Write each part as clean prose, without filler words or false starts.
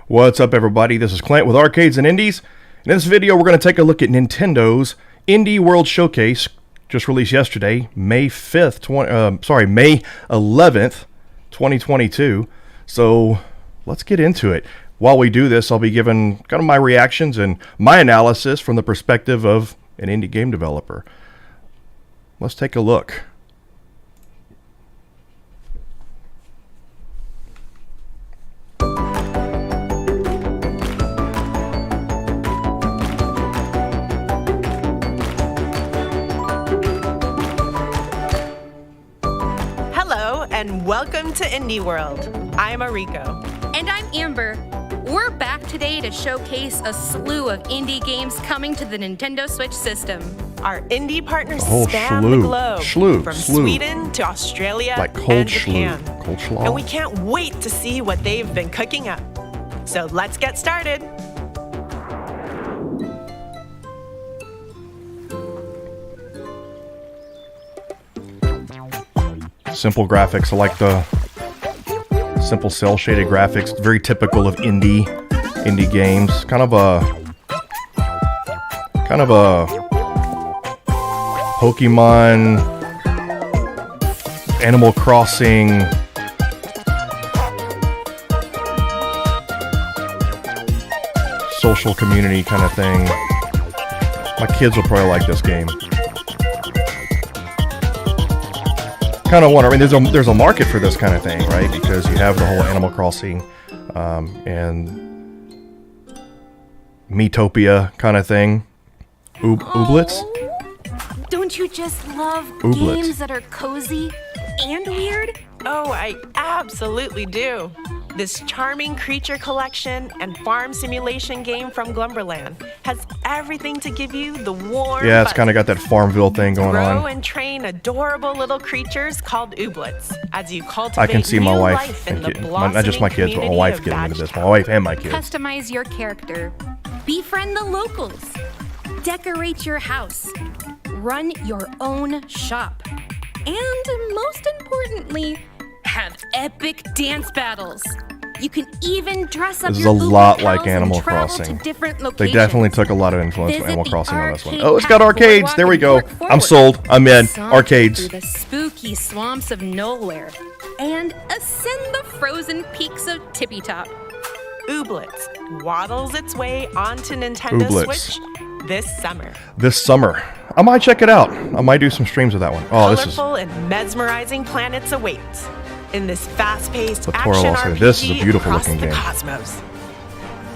What's up, everybody? This is Clint with Arcades and Indies. In this video, we're going to take a look at Nintendo's Indie World Showcase, just released yesterday, May 11th, 2022. So let's get into it. While we do this, I'll be giving kind of my reactions and my analysis from the perspective of an indie game developer. Let's take a look. And welcome to Indie World. I'm Ariko. And I'm Amber. We're back today to showcase a slew of indie games coming to the Nintendo Switch system. Our indie partners span the globe, from Sweden to Australia and Japan. And we can't wait to see what they've been cooking up. So let's get started. Simple graphics. I like the simple cell shaded graphics. Very typical of indie games. Kind of a Pokemon, Animal Crossing, social community kind of thing. My kids will probably like this game. Kind of wonder. I mean, there's a market for this kind of thing, right? Because you have the whole Animal Crossing and Miitopia kind of thing. Ooblets. Don't you just love Ooblets. Games that are cozy and weird? Oh, I absolutely do. This charming creature collection and farm simulation game from Glumberland has everything to give you the warm. Yeah, it's kind of got that Farmville thing going on. Grow and train adorable little creatures called Ooblets as you cultivate I can see my new wife life in the not just my kids, but my wife getting into this. My wife and my kids. Customize your character. Befriend the locals. Decorate your house. Run your own shop. And most importantly, have epic dance battles. You can even dress up This is your a lot like pals Animal and travel Crossing. to different They locations. definitely took a lot of influence from Visit Animal the Crossing on this one. arcade Oh, it's got path arcades. boardwalk There we and go. fork I'm forward. sold. I'm in. Saunter Arcades. Through the spooky swamps of nowhere and ascend the frozen peaks of Tippy Top. Ooblets waddles its way onto Nintendo Ooblets. Switch this summer. This summer. I might check it out. I might do some streams of that one. Oh, this is Colorful and mesmerizing planets await in this fast-paced Toro action also. RPG This is a beautiful across looking the game. cosmos.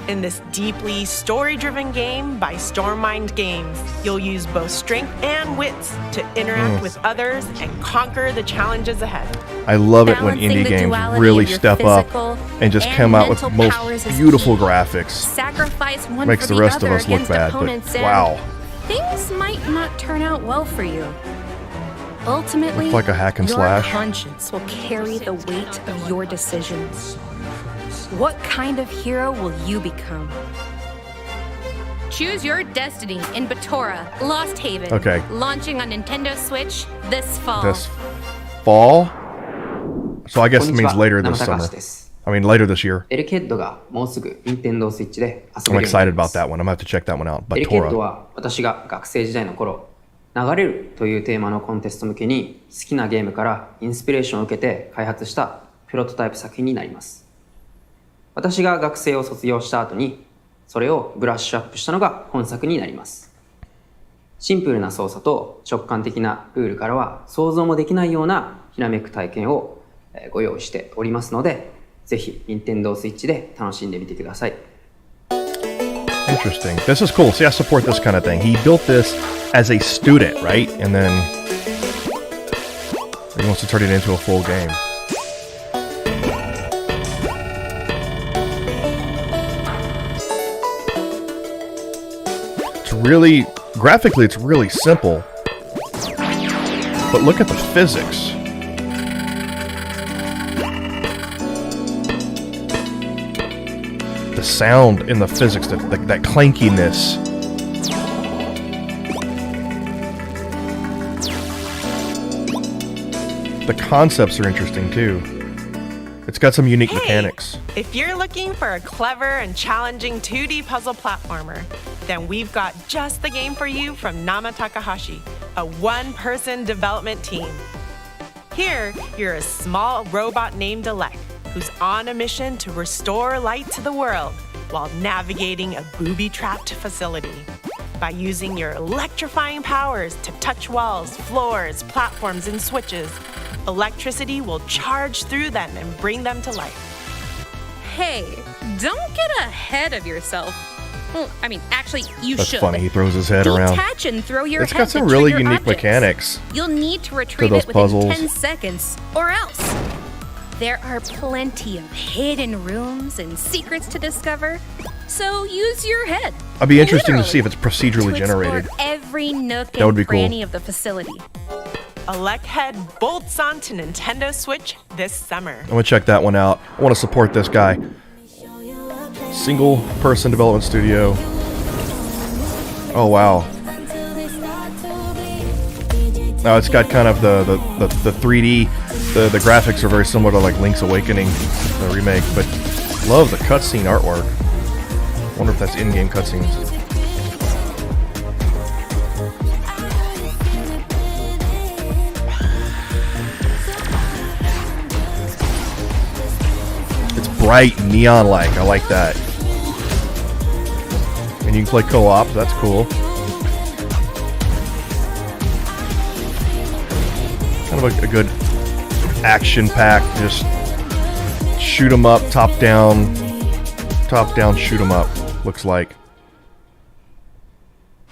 In this deeply story-driven game by Stormmind Games, you'll use both strength and wits to interact with others and conquer the challenges ahead. I love it when Balancing indie the games duality really of your step up physical and just and come out with mental most powers is beautiful key. graphics. Sacrifice one Makes for the rest of other us look against bad, but opponents and wow. things might not turn out well for you. Ultimately, Looks like a hack and your slash. conscience will carry the weight of your decisions. What kind of hero will you become? Choose your destiny in Batora, Lost Haven. Okay. Launching on Nintendo Switch this fall. This fall? So I guess it means later this 生高 summer. 橋です。 I mean, later this year. エレケッドがもうすぐ Nintendo Switch で遊 I'm べるようにな excited りま about す。 that one. I'm going to have to check that one out. エレケッド Batora. は私が学生時代の頃、流れるというテーマのコンテスト向けに好きなゲームからインスピレーションを受けて開発したプロトタイプ作品になります。私が学生を卒業した後に、それをブラッシュアップしたのが本作になります。シンプルな操作と直感的なルールからは想像もできないようなひらめく体験をご用意しておりますので、ぜひ Nintendo Switch で楽しんでみてください。 Interesting. This is cool. See, I support this kind of thing. He built this as a student, right? And then he wants to turn it into a full game. It's really, graphically, it's really simple. But look at the physics. The sound and the physics, that clankiness. The concepts are interesting too. It's got some unique Hey, mechanics. if you're looking for a clever and challenging 2D puzzle platformer, then we've got just the game for you from Nama Takahashi, a one-person development team. Here, you're a small robot named Alec, who's on a mission to restore light to the world while navigating a booby-trapped facility. By using your electrifying powers to touch walls, floors, platforms, and switches, electricity will charge through them and bring them to life. Hey, don't get ahead of yourself. Well, I mean, actually, you That's should. funny. He throws his head around. Detach and throw your It's head got some to really trigger unique objects. mechanics You'll need to retrieve those it within puzzles. 10 seconds, or else. There are plenty of hidden rooms and secrets to discover, so use your head. I'd be interesting to see if Literally, it's procedurally to generated. explore every nook That would and be cool. cranny of the facility. Alec Head bolts onto Nintendo Switch this summer. I'm gonna check that one out. I want to support this guy. Single person development studio. Oh wow. Now it's got kind of the 3D. The graphics are very similar to like Link's Awakening, the remake, but love the cutscene artwork. Wonder if that's in-game cutscenes. It's bright, neon-like. I like that. And you can play co-op. That's cool. Kind of a good action pack. Just shoot 'em up, top down, shoot 'em up. Looks like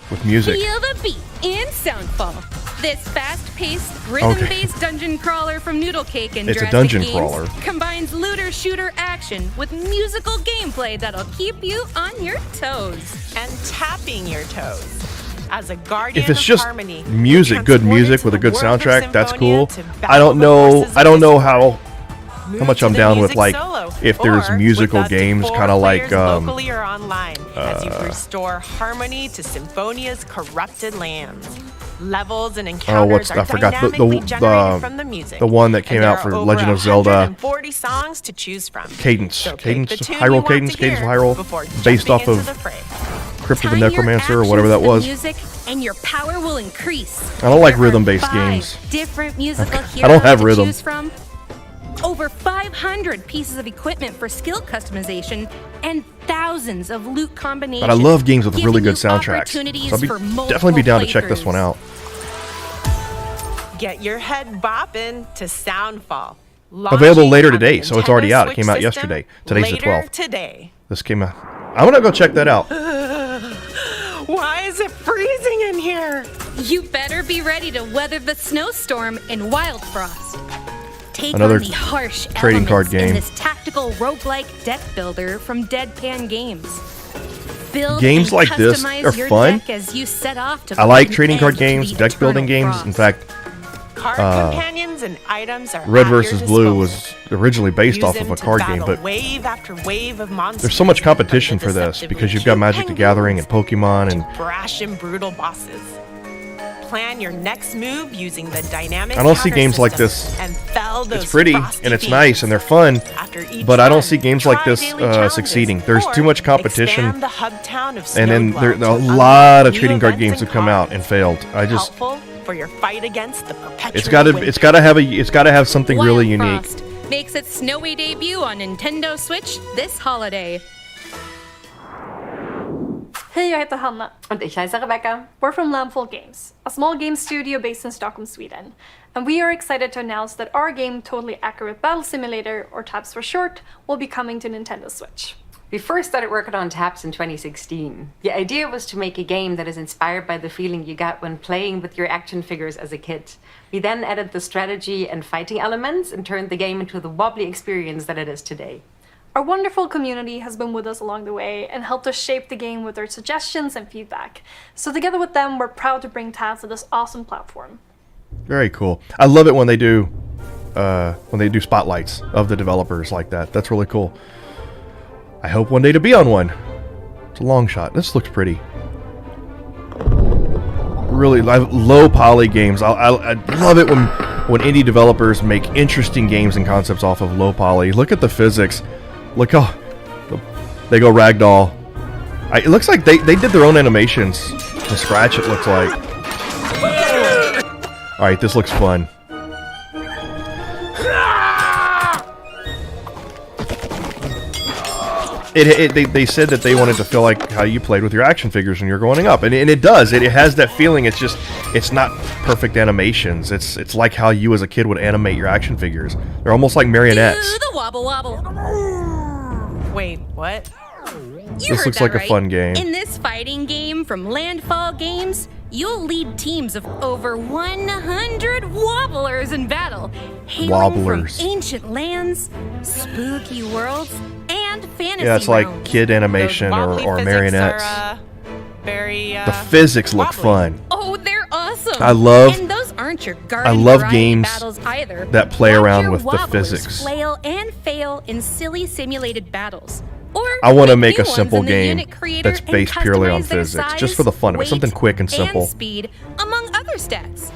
with music. Feel the beat in Soundfall. This fast-paced, rhythm-based dungeon crawler from Noodle Cake and It's a Jurassic dungeon Games crawler. combines looter-shooter action with musical gameplay that'll keep you on your toes. And tapping your toes. As a guardian If it's of just harmony, music, you're good transported music to with a the good world of soundtrack, that's Symphonia cool. to I don't battle the know. forces I of don't know Discord. how Move much to I'm the down with music like solo, if there's or musical with up to games, 4 kind of like players locally or online, as you restore harmony to Symphonia's corrupted lands. Levels and encounters I are forgot dynamically generated from the music. the one that came and there out for are over Legend of Zelda. 140 songs to choose from. Cadence, So pick Cadence, the tune you Hyrule want Cadence, to Cadence of hear Hyrule, before based jumping off into of the fray. Crypt of the Time your Necromancer or actions whatever that to the was. music, and your power will increase. I don't like There are rhythm-based 5 games. Different musical I heroes don't have to rhythm. choose from. Over 500 pieces of equipment for skill customization and thousands of loot combinations. But I love games with really giving good you soundtracks. opportunities So I'd for definitely be multiple down to check this one playthroughs. out. Get your head bopping to Soundfall. Available Launching later on the today, so it's already Nintendo out. It Switch came out system yesterday. Today's the later 12th. Today. This came out. I'm gonna go check that out. Why is it freezing in here? You better be ready to weather the snowstorm in Wild Frost. Take Another on the harsh trading card elements game. in this tactical roguelike deck builder from Deadpan Games. Build Games and like this customize are your fun. deck as you set off to I like put an trading card end to games, the deck building eternal games. In frost. fact, Card companions and items are Red at your vs. Blue disposal. was originally based Use off them of a to card battle game, but wave after wave of monsters. there's so much competition from for the this deceptively because you've got cute Magic the Gathering and penguins Pokemon and to brash and brutal bosses. Plan your next move using the dynamic I don't see counter games like system this. and fell those it's pretty frosty and it's fiends. nice and they're fun, After each but I don't run, see games like try this daily challenges succeeding. There's or too much competition, expand the hub town of and then there Snowdwell a to lot of unlock new trading card events games and have come out cards. and failed. I just Helpful for your fight against the perpetual it's got to have something Wild really unique. Frost makes its snowy debut on Nintendo Switch this holiday. Hej, jag heter Hanna. Und ich heiße Rebecca. We're from Lampful Games, a small game studio based in Stockholm, Sweden. And we are excited to announce that our game, Totally Accurate Battle Simulator, or TAPS for short, will be coming to Nintendo Switch. We first started working on TAPS in 2016. The idea was to make a game that is inspired by the feeling you get when playing with your action figures as a kid. We then added the strategy and fighting elements and turned the game into the wobbly experience that it is today. Our wonderful community has been with us along the way and helped us shape the game with their suggestions and feedback. So together with them, we're proud to bring TAPS to this awesome platform. Very cool. I love it when they do spotlights of the developers like that. That's really cool. I hope one day to be on one. It's a long shot. This looks pretty. Really low poly games. I love it when when indie developers make interesting games and concepts off of low poly. Look at the physics. Look how they go ragdoll. It looks like they did their own animations from scratch, it looks like. Alright, this looks fun. They said that they wanted to feel like how you played with your action figures when you're growing up, and it does. It has that feeling. It's not perfect animations. It's like how you as a kid would animate your action figures. They're almost like marionettes. Do the wobble wobble. Wait, what? You This heard looks that like a right. fun game. In this fighting game from Landfall Games, you'll lead teams of over 100 wobblers in battle, hailing from Wobblers. ancient lands, spooky worlds, and fantasy Yeah, it's like realms. kid animation Those wobbly or physics marionettes. Are, very, The physics look wobbly. fun. Oh, they're awesome! I love- And those aren't your garden love variety games battles either. that play Watch around your with the wobblers physics. Flail and fail in silly simulated battles. Or I want to make make a new ones simple in the game unit creator that's and based purely on customize their physics, just size, for the fun of it. Something weight, quick and simple. speed, among other stats.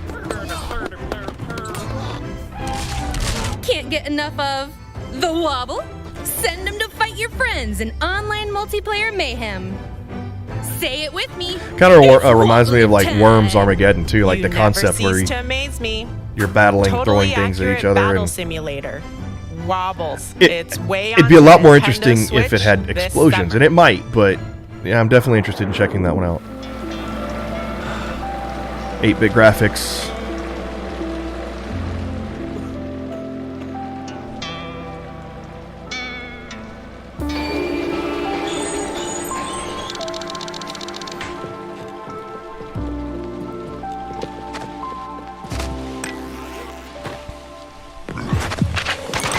Can't get enough of the wobble? Send them to fight your friends in online multiplayer mayhem. Say it with me. Kind of It's reminds me of like wobble Worms time. Armageddon too, like You the concept never where cease to amaze me. you're battling, Totally throwing things at accurate each other. battle And simulator. Wobbles. It- It's way it'd be a on lot the more Nintendo interesting if it Switch had this explosions, summer. and it might. But yeah, I'm definitely interested in checking that one out. 8-bit graphics.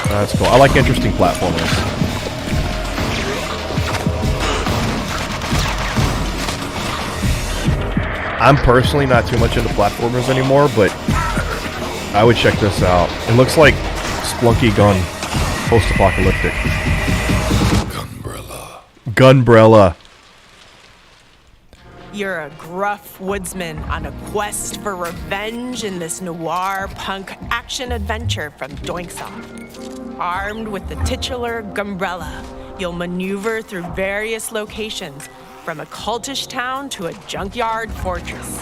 That's cool. I like interesting platformers. I'm personally not too much into platformers anymore, but I would check this out. It looks like Splunky Gun, post-apocalyptic. Gunbrella. You're a gruff woodsman on a quest for revenge in this noir punk action adventure from Doinksoft. Armed with the titular Gumbrella, you'll maneuver through various locations, from a cultish town to a junkyard fortress.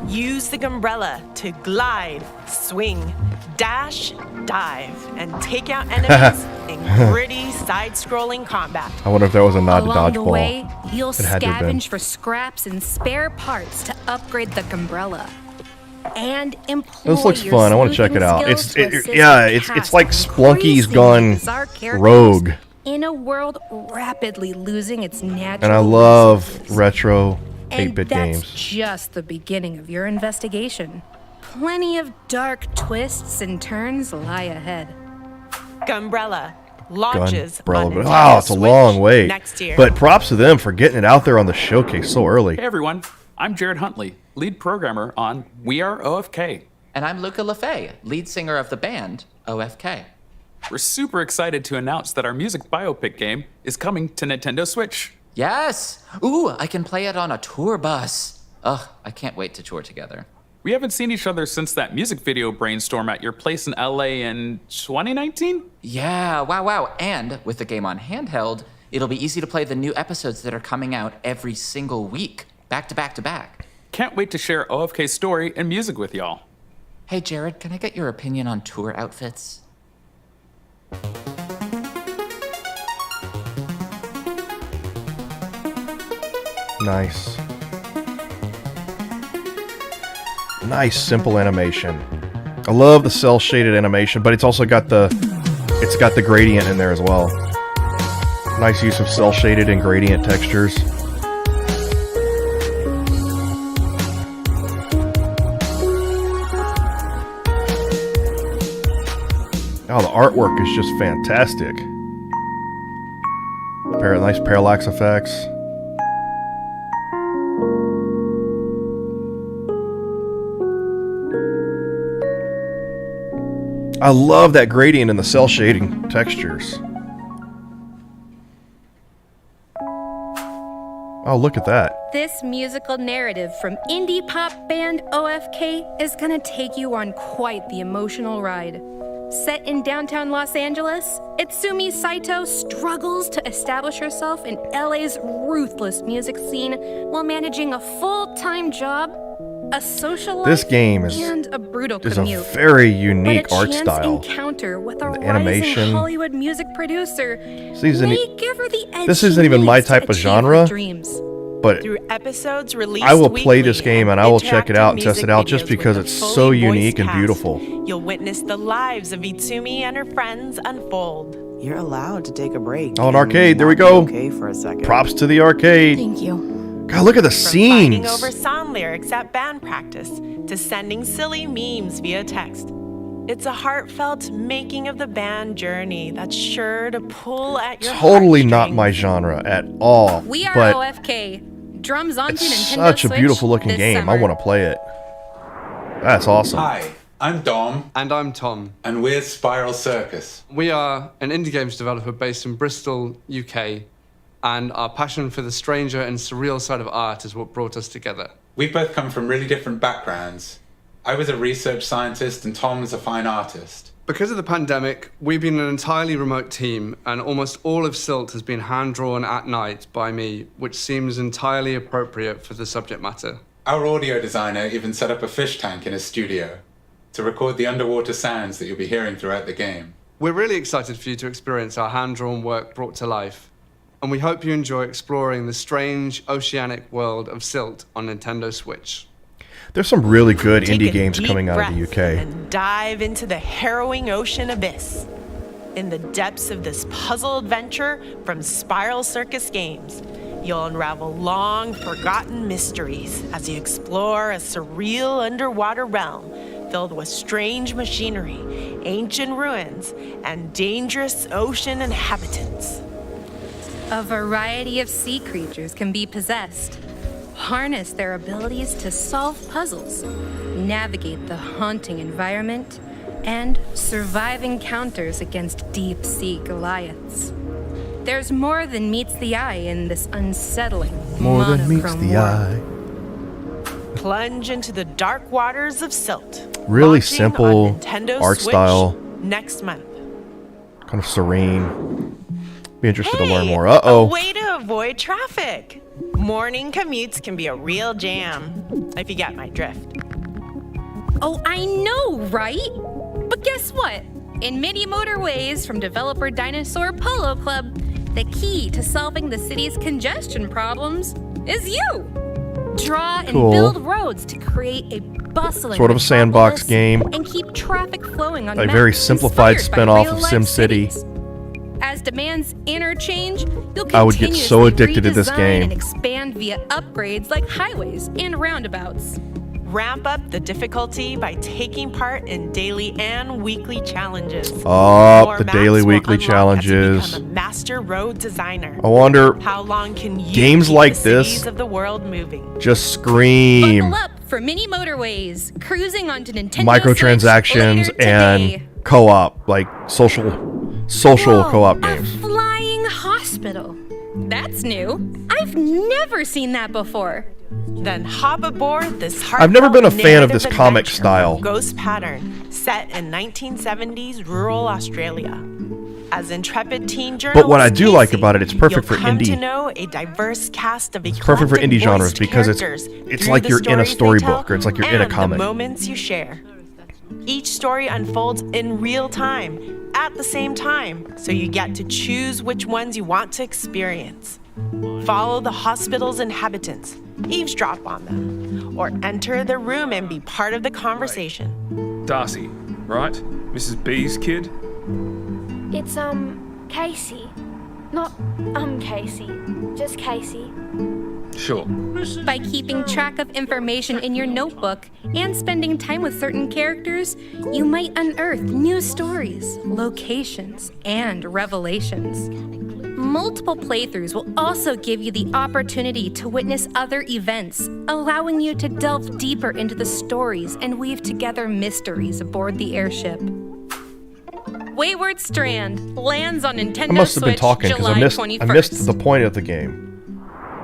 Use the Gumbrella to glide, swing, dash, dive, and take out enemies in gritty side-scrolling combat. I wonder if that was a nod to Along the Dodgeball. way, you'll It had to have been. scavenge for scraps and spare parts to upgrade the Gumbrella. And employ This looks your fun. I want to check sleuthing it out. skills It's to assist yeah, the it's cast like of Splunky's increasingly gone bizarre characters rogue, in a world rapidly losing its natural and I love resources. retro And 8-bit that's games. just the beginning of your investigation. Plenty of dark twists and turns lie ahead. Gumbrella launches Gunbrella. on But Nintendo wow, it's a Switch long wait. next year. But props to them for getting it out there on the showcase so early. Hey everyone, I'm Jared Huntley, lead programmer on We Are OFK. And I'm Luca LaFay, lead singer of the band OFK. We're super excited to announce that our music biopic game is coming to Nintendo Switch. Yes! Ooh, I can play it on a tour bus. Ugh, I can't wait to tour together. We haven't seen each other since that music video brainstorm at your place in LA in 2019? Yeah, wow. And with the game on handheld, it'll be easy to play the new episodes that are coming out every single week, back to back to back. Can't wait to share OFK's story and music with y'all. Hey, Jared, can I get your opinion on tour outfits? Nice. Nice, simple animation. I love the cell shaded animation, but it's also got the gradient in there as well. Nice use of cell shaded and gradient textures. Oh, the artwork is just fantastic. Nice parallax effects. I love that gradient in the cell shading textures. Oh, look at that. This musical narrative from indie pop band OFK is gonna take you on quite the emotional ride. Set in downtown Los Angeles, Itsumi Saito struggles to establish herself in LA's ruthless music scene while managing a full-time job, a social life, This game is and a brutal a commute. very unique But a art chance style. encounter with a The rising animation. Hollywood music producer Isn't may it- give her the edge This she isn't even my needs to type of achieve her genre. dreams. But Through episodes released I will play this weekly game and I will interactive check it out and test music it out just videos because with it's a fully so voiced unique and cast, beautiful. You'll witness the lives of Itsumi and her friends unfold. You're allowed to take a break. Oh, an and arcade, there we not be go. Okay for a second. Props to the arcade. Thank you. God, look at the From fighting scenes. over song lyrics at band practice to sending silly memes via text. It's a heartfelt making of the band journey that's sure to pull at your Totally not my heartstrings. genre at all. We are but OFK. Drums onto it's Nintendo such a Switch beautiful looking this game. I summer. want to play it. That's awesome. Hi, I'm Dom, And I'm Tom. and we're Spiral Circus. We are an indie games developer based in Bristol, UK, and our passion for the stranger and surreal side of art is what brought us together. We both come from really different backgrounds. I was a research scientist, and Tom's a fine artist. Because of the pandemic, we've been an entirely remote team, and almost all of Silt has been hand-drawn at night by me, which seems entirely appropriate for the subject matter. Our audio designer even set up a fish tank in his studio to record the underwater sounds that you'll be hearing throughout the game. We're really excited for you to experience our hand-drawn work brought to life, and we hope you enjoy exploring the strange oceanic world of Silt on Nintendo Switch. There's some really good Take indie a games deep coming out of the breath UK. and dive into the harrowing ocean abyss. In the depths of this puzzle adventure from Spiral Circus Games, you'll unravel long forgotten mysteries as you explore a surreal underwater realm filled with strange machinery, ancient ruins, and dangerous ocean inhabitants. A variety of sea creatures can be possessed. Harness their abilities to solve puzzles, navigate the haunting environment, and survive encounters against deep-sea Goliaths. There's more than meets the eye in this unsettling More than meets monochrome the world. eye. Plunge into the dark waters of Silt. Really launching simple on Nintendo art Switch style. next month. Kind of serene. Be interested to learn Hey, more. A Uh-oh. way to avoid traffic. Morning commutes can be a real jam, if you get my drift. Oh, I know, right? But guess what? In Mini Motorways from developer Dinosaur Polo Club, the key to solving the city's congestion problems is you. Draw and Cool. build roads to create a bustling Sort of a sandbox metropolis game. and keep traffic flowing on A maps very simplified inspired by spin-off of real-life SimCity. cities. As demands interchange, you'll I would get so continuously addicted to this redesign game. and expand via upgrades like highways and roundabouts. Ramp up the difficulty by taking part in daily and weekly challenges. Oh, More the maps daily, will weekly unlock as you challenges. become a master road designer. I wonder, How long can you games keep like the this cities of the world moving? just scream Buckle up for Mini Motorways, cruising onto Nintendo microtransactions Switch later today. and co-op, like social Whoa, co-op a games. flying hospital. That's new. I've never seen that before. Then hop aboard this I've never been a heartfelt fan of this narrative comic adventure, style. Ghost Pattern, set in 1970s rural Australia. As intrepid teen journalist But what I do like Casey, about it, it's perfect you'll for come to indie. know a diverse cast of It's perfect for indie genres because it's through like the you're in a stories they storybook tell or it's like you're in a and comic. The moments you share. Each story unfolds in real time, at the same time, so you get to choose which ones you want to experience. Follow the hospital's inhabitants, eavesdrop on them, or enter the room and be part of the conversation. Darcy, right? Mrs. B's kid? It's, Casey. Not, Casey. Just Casey. Sure. By keeping track of information in your notebook and spending time with certain characters, you might unearth new stories, locations, and revelations. Multiple playthroughs will also give you the opportunity to witness other events, allowing you to delve deeper into the stories and weave together mysteries aboard the airship. Wayward Strand lands on Nintendo I must have been Switch talking because July I 21st. missed the point of the game.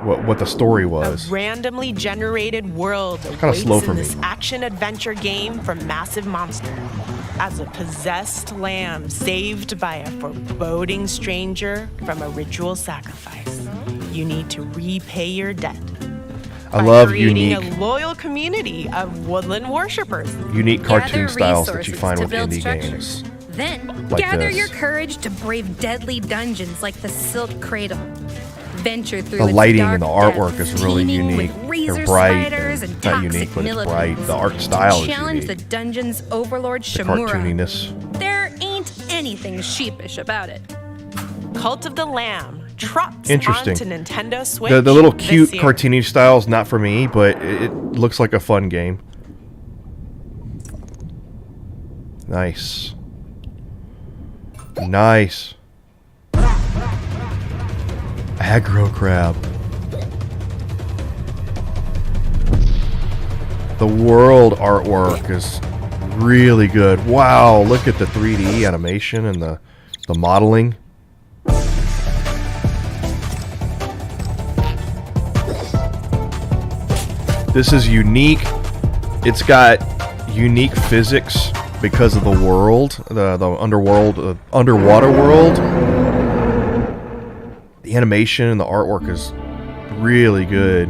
what the story was. Randomly generated world kinda awaits slow for in me. this action-adventure game from Massive Monster. As a possessed lamb saved by a foreboding stranger from a ritual sacrifice, you need to repay your debt. I by love creating unique a loyal community of woodland worshippers. cartoon Gather styles that you resources find to with build indie structures. games. Then, Like gather this. your courage to brave deadly dungeons like the Silk Cradle. Venture through The its lighting dark and the artwork depths, is really teeming unique. with They're razor bright. spiders and It's not toxic unique, but it's millipedes. bright. The art style is Challenge unique. the dungeon's overlord The Shamura. cartooniness. There ain't anything sheepish about it. Cult of the Lamb drops Interesting. onto Nintendo Switch. The little this cute year. cartoony style is not for me, but it looks like a fun game. Nice. Nice. Aggro crab. The world artwork is really good. Wow, look at the 3D animation and the modeling. This is unique. It's got unique physics because of the world, the underwater world. The animation and the artwork is really good.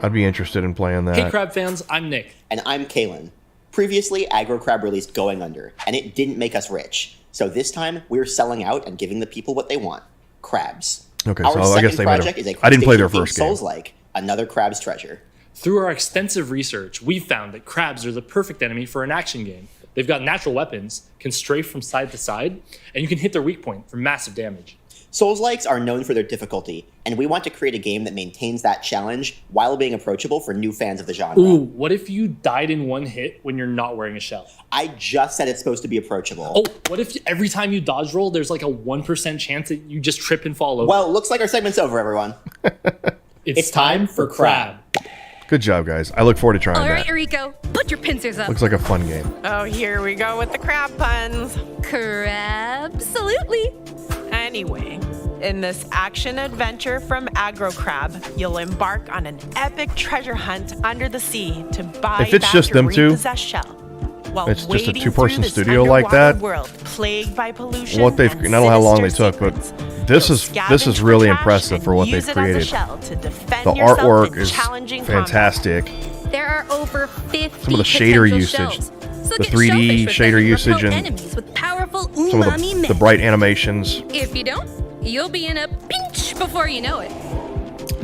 I'd be interested in playing that. Hey Crab fans, I'm Nick. And I'm Kalen. Previously, Aggro Crab released Going Under, and it didn't make us rich. So this time, we're selling out and giving the people what they want. Crabs. Okay, Our so I second guess they might project have. is a I didn't play their crustacean-themed first game. Souls-like, another crab's treasure. Through our extensive research, we've found that crabs are the perfect enemy for an action game. They've got natural weapons, can strafe from side to side, and you can hit their weak point for massive damage. Souls-likes are known for their difficulty, and we want to create a game that maintains that challenge while being approachable for new fans of the genre. Ooh, what if you died in one hit when you're not wearing a shell? I just said it's supposed to be approachable. Oh, what if every time you dodge roll, there's like a 1% chance that you just trip and fall over? Well, looks like our segment's over, everyone. It's time for Crab. Good job, guys. I look forward to trying All right, that. Rico, put your pincers up. Looks like a fun game. Oh, here we go with the crab puns. Crab-salutely. Anyway, in this action adventure from Aggro Crab, you'll embark on an epic treasure hunt under the sea to buy If it's back just your them two, repossessed shell. While it's just a wading two-person through this studio like underwater that. World plagued by pollution What they've, and I don't know how long they sinister took, but secrets. this You'll is scavenge really for trash impressive and for what use they've it as a created. shell to defend The yourself artwork in is challenging combat. fantastic. There are over 50 Some of the shader potential usage, shells. So the get 3D shellfish with shader them and usage, repel and enemies with powerful some of umami the men. bright animations. If you don't, you'll be in a pinch before you know it.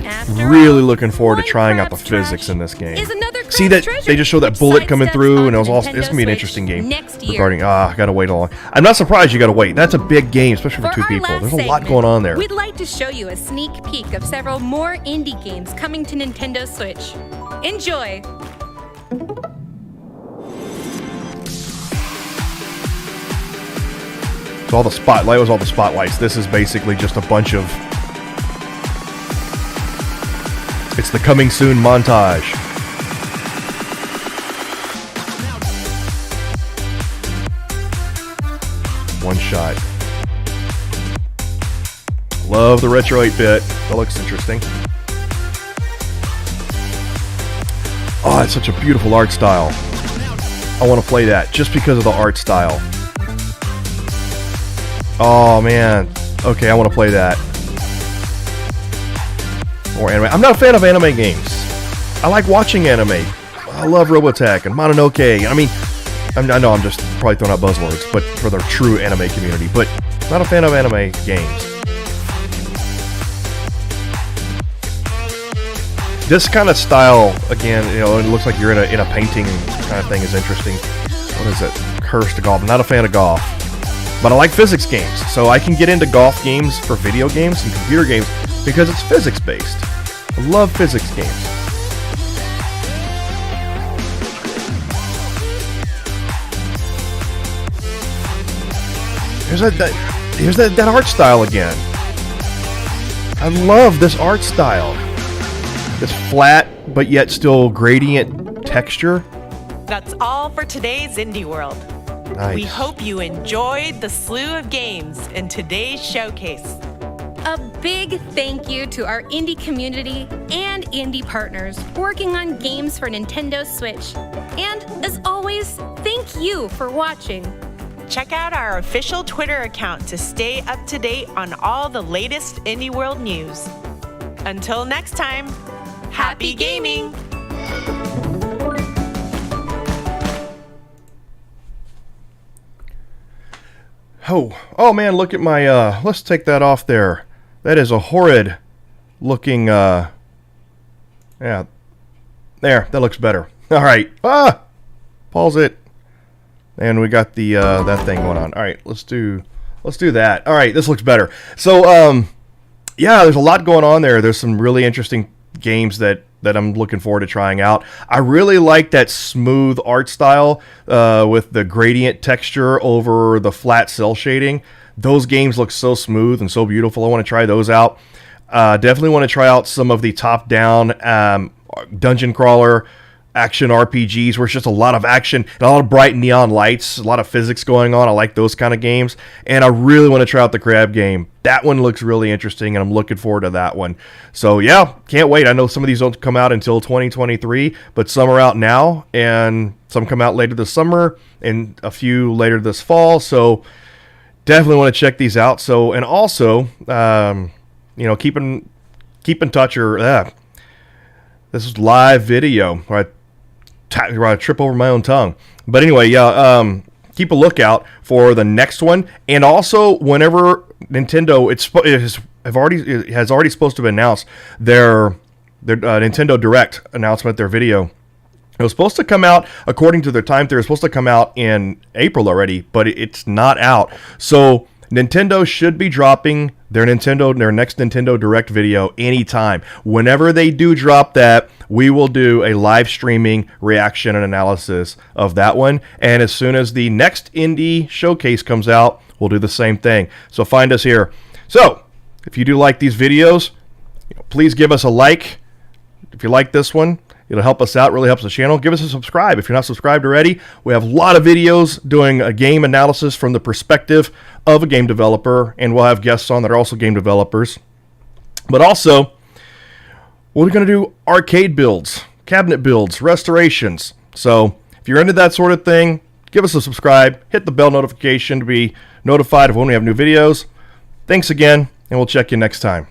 After Really all, looking forward to one trying out the crab's physics trash in this game. is another See crab's that treasure, they just showed that which bullet coming sidesteps through, on and it was all. It's Nintendo gonna be an Switch interesting game. next year. Regarding I gotta wait a long. I'm not surprised you gotta wait. That's a big game, especially for For two our people. last There's a lot segment, going on there. We'd like to show you a sneak peek of several more indie games coming to Nintendo Switch. Enjoy! So all the spotlight was all the spotlights. This is basically just a bunch of. It's the coming soon montage. One shot. Love the retro 8-bit. That looks interesting. Oh, it's such a beautiful art style. I want to play that just because of the art style. Oh man. Okay, I want to play that. More anime. I'm not a fan of anime games. I like watching anime. I love Robotech and Mononoke. I mean, I know I'm just probably throwing out buzzwords, but for the true anime community. But not a fan of anime games. This kind of style, again, you know, it looks like you're in a painting kind of thing is interesting. What is it? Cursed Golf. I'm not a fan of golf. But I like physics games, so I can get into golf games for video games and computer games because it's physics-based. I love physics games. Here's that art style again. I love this art style. It's flat, but yet still gradient texture. That's all for today's Indie World. Nice. We hope you enjoyed the slew of games in today's showcase. A big thank you to our indie community and indie partners working on games for Nintendo Switch. And as always, thank you for watching. Check out our official Twitter account to stay up to date on all the latest Indie World news. Until next time, happy gaming! Oh man, look at my, let's take that off there. That is a horrid looking, yeah, there, that looks better. All right, pause it. And we got the, that thing going on. All right, let's do that. All right, this looks better. So, yeah, there's a lot going on there. There's some really interesting games that I'm looking forward to trying out. I really like that smooth art style with the gradient texture over the flat cell shading. Those games look so smooth and so beautiful. I want to try those out. Definitely want to try out some of the top-down dungeon crawler action RPGs where it's just a lot of action and a lot of bright neon lights, a lot of physics going on. I like those kind of games. And I really want to try out the crab game. That one looks really interesting, and I'm looking forward to that one. So, yeah, can't wait. I know some of these don't come out until 2023, but some are out now, and some come out later this summer, and a few later this fall. So, definitely want to check these out. So, and also, you know, keep in touch. This is live video. Where I trip over my own tongue. But anyway, yeah, keep a lookout for the next one. And also, whenever Nintendo, has already supposed to have announced their Nintendo Direct announcement, their video. It was supposed to come out, according to their time, they were supposed to come out in April already, but it's not out. So Nintendo should be dropping their next Nintendo Direct video anytime. Whenever they do drop that, we will do a live streaming reaction and analysis of that one. And as soon as the next indie showcase comes out, we'll do the same thing. So find us here. So if you do like these videos, please give us a like. If you like this one, it'll help us out, really helps the channel. Give us a subscribe if you're not subscribed already. We have a lot of videos doing a game analysis from the perspective of a game developer, and we'll have guests on that are also game developers. But also, we're going to do arcade builds, cabinet builds, restorations. So if you're into that sort of thing, give us a subscribe, hit the bell notification to be notified of when we have new videos. Thanks again, and we'll check you next time.